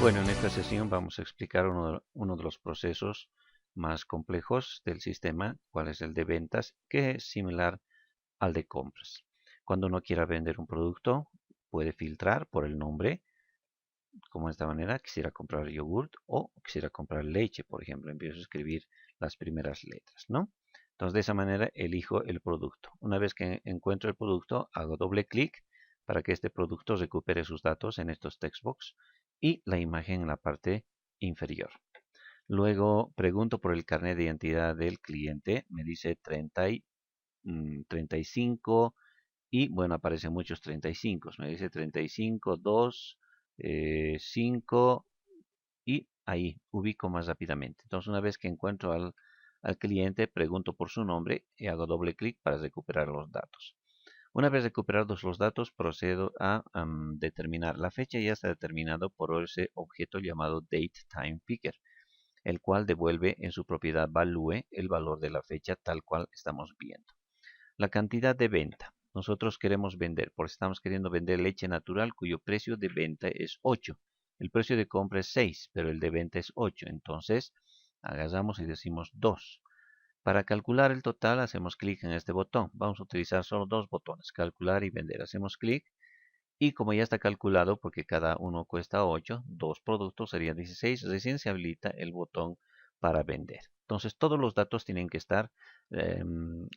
Bueno, en esta sesión vamos a explicar uno de los procesos más complejos del sistema, cuál es el de ventas, que es similar al de compras. Cuando uno quiera vender un producto, puede filtrar por el nombre, como de esta manera, quisiera comprar yogurt o quisiera comprar leche, por ejemplo. Empiezo a escribir las primeras letras, ¿no? Entonces, de esa manera elijo el producto. Una vez que encuentro el producto, hago doble clic para que este producto recupere sus datos en estos textbox y la imagen en la parte inferior. Luego pregunto por el carnet de identidad del cliente. Me dice 35 y bueno, aparecen muchos 35. Me dice 35, 2, 5 y ahí ubico más rápidamente. Entonces, una vez que encuentro al cliente, pregunto por su nombre y hago doble clic para recuperar los datos. Una vez recuperados los datos, procedo a determinar. La fecha ya está determinado por ese objeto llamado DateTimePicker, el cual devuelve en su propiedad value el valor de la fecha tal cual estamos viendo. La cantidad de venta. Nosotros queremos vender, porque estamos queriendo vender leche natural cuyo precio de venta es 8. El precio de compra es 6, pero el de venta es 8. Entonces, agarramos y decimos 2. Para calcular el total, hacemos clic en este botón. Vamos a utilizar solo dos botones, calcular y vender. Hacemos clic y como ya está calculado, porque cada uno cuesta 8, dos productos serían 16, recién se habilita el botón para vender. Entonces todos los datos tienen que estar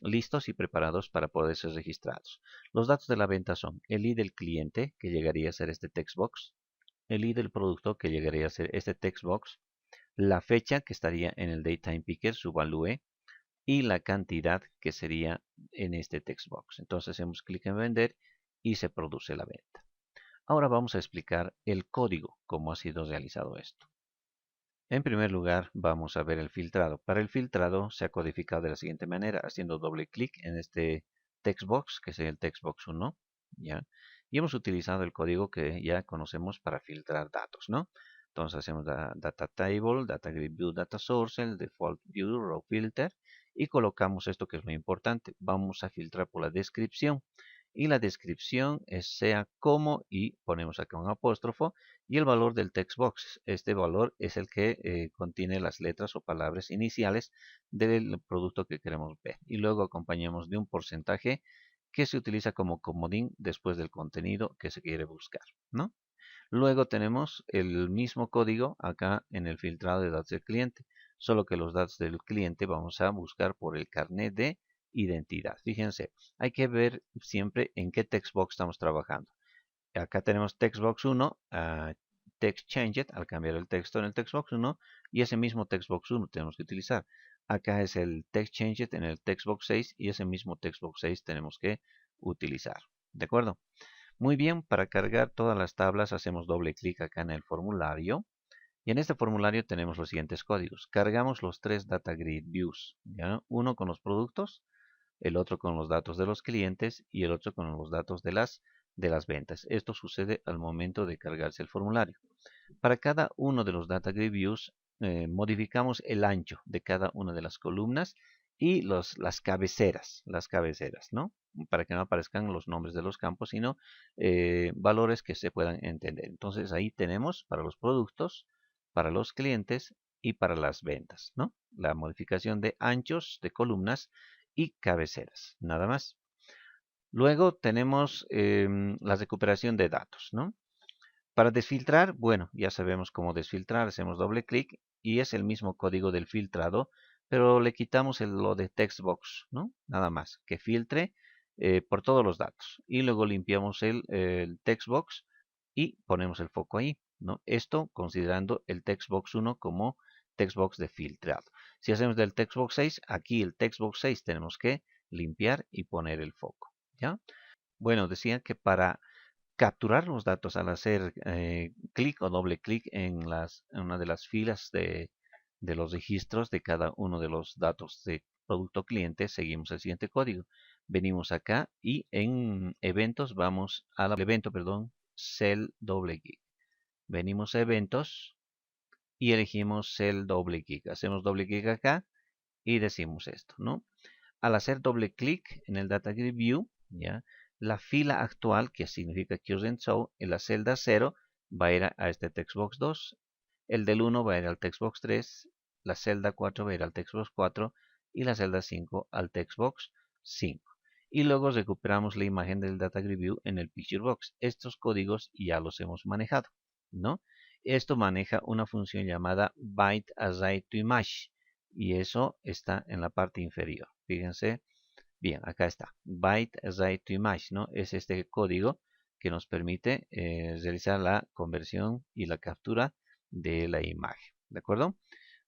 listos y preparados para poder ser registrados. Los datos de la venta son el ID del cliente, que llegaría a ser este textbox, el ID del producto, que llegaría a ser este textbox, la fecha, que estaría en el DateTimePicker, su value, y la cantidad, que sería en este textbox. Entonces hacemos clic en vender y se produce la venta. Ahora vamos a explicar el código, cómo ha sido realizado esto. En primer lugar, vamos a ver el filtrado. Para el filtrado se ha codificado de la siguiente manera, haciendo doble clic en este textbox, que es el textbox 1, ¿ya? Y hemos utilizado el código que ya conocemos para filtrar datos, ¿no? Entonces hacemos data table, data grid view, data source, el default view, row filter, y colocamos esto que es muy importante. Vamos a filtrar por la descripción. Y la descripción sea como, y ponemos acá un apóstrofo, y el valor del textbox. Este valor es el que contiene las letras o palabras iniciales del producto que queremos ver. Y luego acompañamos de un porcentaje que se utiliza como comodín después del contenido que se quiere buscar, ¿no? Luego tenemos el mismo código acá en el filtrado de datos del cliente, solo que los datos del cliente vamos a buscar por el carnet de identidad. Fíjense, hay que ver siempre en qué textbox estamos trabajando. Acá tenemos textbox 1, text changed, al cambiar el texto en el textbox 1, y ese mismo textbox 1 tenemos que utilizar. Acá es el text changed en el textbox 6 y ese mismo textbox 6 tenemos que utilizar. ¿De acuerdo? Muy bien, para cargar todas las tablas hacemos doble clic acá en el formulario. Y en este formulario tenemos los siguientes códigos. Cargamos los tres data grid views, ¿ya? Uno con los productos, el otro con los datos de los clientes y el otro con los datos de las ventas. Esto sucede al momento de cargarse el formulario. Para cada uno de los data grid views modificamos el ancho de cada una de las columnas y las cabeceras, ¿no? Para que no aparezcan los nombres de los campos, sino valores que se puedan entender. Entonces ahí tenemos para los productos, para los clientes y para las ventas, ¿no? La modificación de anchos de columnas y cabeceras, nada más. Luego tenemos la recuperación de datos, ¿no? Para desfiltrar, bueno, ya sabemos cómo desfiltrar, hacemos doble clic y es el mismo código del filtrado, pero le quitamos lo de textbox, ¿no? Nada más, que filtre por todos los datos. Y luego limpiamos el textbox y ponemos el foco ahí, ¿no? Esto considerando el textbox 1 como textbox de filtrado. Si hacemos del textbox 6, aquí el textbox 6 tenemos que limpiar y poner el foco, ¿ya? Bueno, decía que para capturar los datos al hacer clic o doble clic en una de las filas de los registros de cada uno de los datos de producto cliente, seguimos el siguiente código. Venimos acá y en eventos vamos al evento, perdón, cell doble clic. Venimos a eventos y elegimos cell doble clic. Hacemos doble clic acá y decimos esto, ¿no? Al hacer doble clic en el Data Grid View, ¿ya? La fila actual, que significa Current Show, en la celda 0, va a ir a este textbox 2, el del 1 va a ir al textbox 3, la celda 4 va a ir al textbox 4 y la celda 5 al textbox 5. Y luego recuperamos la imagen del Data Grid View en el Picture Box. Estos códigos ya los hemos manejado, ¿no? Esto maneja una función llamada Byte Array to Image y eso está en la parte inferior. Fíjense, bien, acá está, Byte Array to Image, ¿no? Es este código que nos permite realizar la conversión y la captura de la imagen, ¿de acuerdo?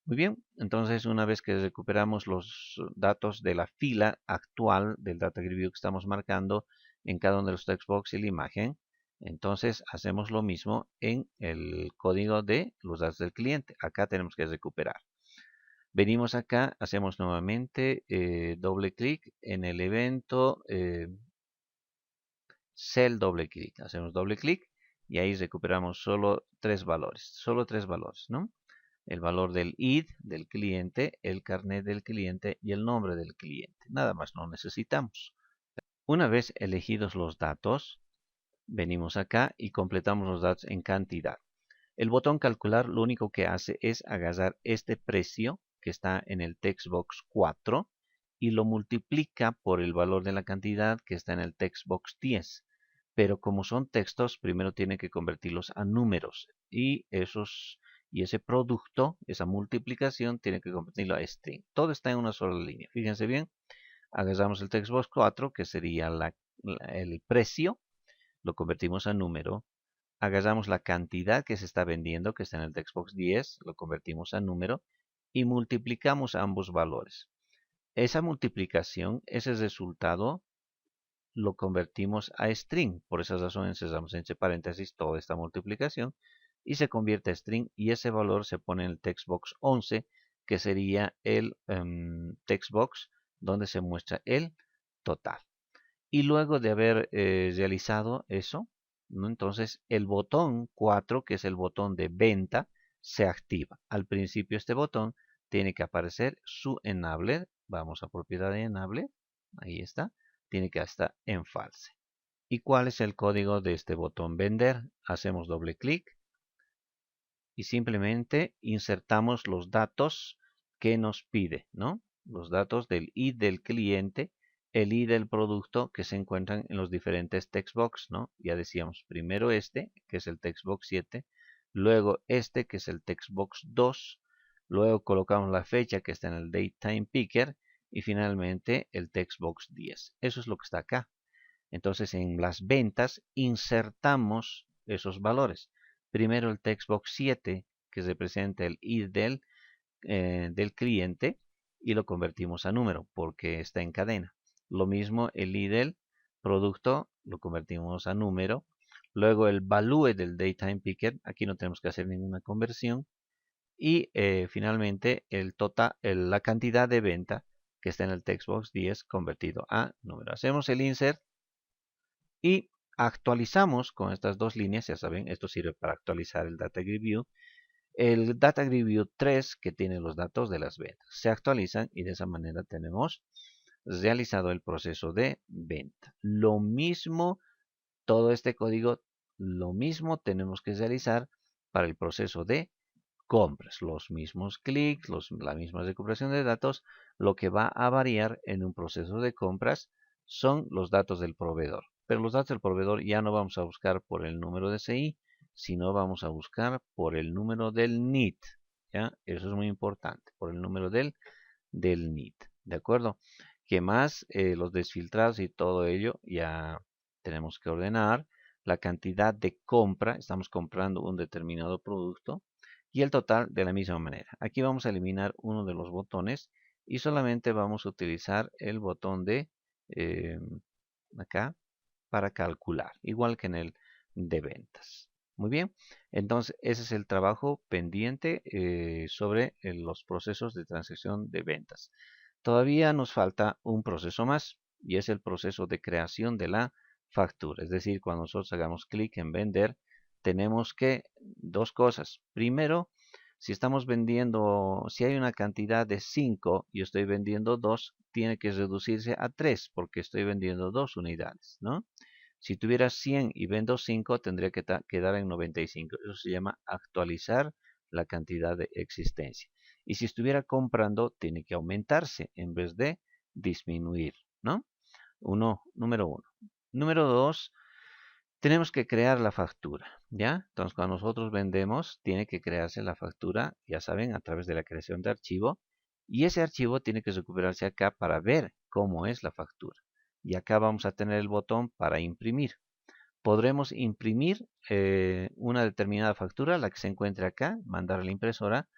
Muy bien, entonces una vez que recuperamos los datos de la fila actual del Data Grid View que estamos marcando en cada uno de los textbox y la imagen, entonces hacemos lo mismo en el código de los datos del cliente. Acá tenemos que recuperar. Venimos acá, hacemos nuevamente doble clic en el evento Cell doble clic. Hacemos doble clic y ahí recuperamos solo tres valores, ¿no? El valor del ID del cliente, el carnet del cliente y el nombre del cliente. Nada más no necesitamos. Una vez elegidos los datos, venimos acá y completamos los datos en cantidad. El botón calcular lo único que hace es agarrar este precio que está en el textbox 4 y lo multiplica por el valor de la cantidad que está en el textbox 10. Pero como son textos, primero tiene que convertirlos a números y ese producto, esa multiplicación, tiene que convertirlo a string. Todo está en una sola línea. Fíjense bien, agarramos el textbox 4, que sería el precio, lo convertimos a número. Agarramos la cantidad que se está vendiendo, que está en el textbox 10, lo convertimos a número y multiplicamos ambos valores. Esa multiplicación, ese resultado, lo convertimos a string. Por esa razón encerramos entre paréntesis toda esta multiplicación y se convierte a string y ese valor se pone en el textbox 11, que sería el textbox donde se muestra el total. Y luego de haber realizado eso, ¿no? Entonces el botón 4, que es el botón de venta, se activa. Al principio este botón tiene que aparecer su enable. Vamos a propiedad de enable. Ahí está. Tiene que estar en false. ¿Y cuál es el código de este botón vender? Hacemos doble clic y simplemente insertamos los datos que nos pide, ¿no? Los datos del ID del cliente, el ID del producto que se encuentran en los diferentes textbox, ¿no? Ya decíamos, primero este, que es el textbox 7, luego este, que es el textbox 2, luego colocamos la fecha que está en el DateTime Picker y finalmente el textbox 10. Eso es lo que está acá. Entonces en las ventas insertamos esos valores. Primero el textbox 7, que representa el ID del cliente, y lo convertimos a número porque está en cadena. Lo mismo el ID del producto, lo convertimos a número. Luego el value del DateTime Picker, aquí no tenemos que hacer ninguna conversión. Y finalmente la cantidad de venta que está en el textbox 10 convertido a número. Hacemos el insert y actualizamos con estas dos líneas. Ya saben, esto sirve para actualizar el Data Grid View. El Data Grid View 3, que tiene los datos de las ventas, se actualizan y de esa manera tenemos realizado el proceso de venta. Lo mismo, todo este código, lo mismo tenemos que realizar para el proceso de compras. Los mismos clics, la misma recuperación de datos. Lo que va a variar en un proceso de compras son los datos del proveedor. Pero los datos del proveedor ya no vamos a buscar por el número de CI, sino vamos a buscar por el número del NIT. ¿Ya? Eso es muy importante, por el número del NIT. ¿De acuerdo? ¿Qué más? Los desfiltrados y todo ello ya tenemos que ordenar. La cantidad de compra, estamos comprando un determinado producto. Y el total de la misma manera. Aquí vamos a eliminar uno de los botones y solamente vamos a utilizar el botón de acá para calcular, igual que en el de ventas. Muy bien, entonces ese es el trabajo pendiente sobre los procesos de transacción de ventas. Todavía nos falta un proceso más y es el proceso de creación de la factura. Es decir, cuando nosotros hagamos clic en vender, tenemos que dos cosas. Primero, si estamos vendiendo, si hay una cantidad de 5 y estoy vendiendo 2, tiene que reducirse a 3 porque estoy vendiendo 2 unidades, ¿no? Si tuviera 100 y vendo 5, tendría que quedar en 95. Eso se llama actualizar la cantidad de existencia. Y si estuviera comprando, tiene que aumentarse en vez de disminuir, ¿no? Número uno. Número dos, tenemos que crear la factura, ¿ya? Entonces, cuando nosotros vendemos, tiene que crearse la factura, ya saben, a través de la creación de archivo. Y ese archivo tiene que recuperarse acá para ver cómo es la factura. Y acá vamos a tener el botón para imprimir. Podremos imprimir una determinada factura, la que se encuentre acá, mandar a la impresora,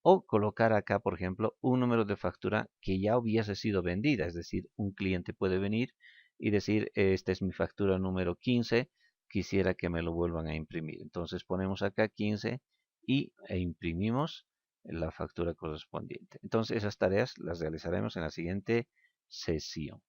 o colocar acá, por ejemplo, un número de factura que ya hubiese sido vendida. Es decir, un cliente puede venir y decir, esta es mi factura número 15, quisiera que me lo vuelvan a imprimir. Entonces ponemos acá 15 e imprimimos la factura correspondiente. Entonces esas tareas las realizaremos en la siguiente sesión.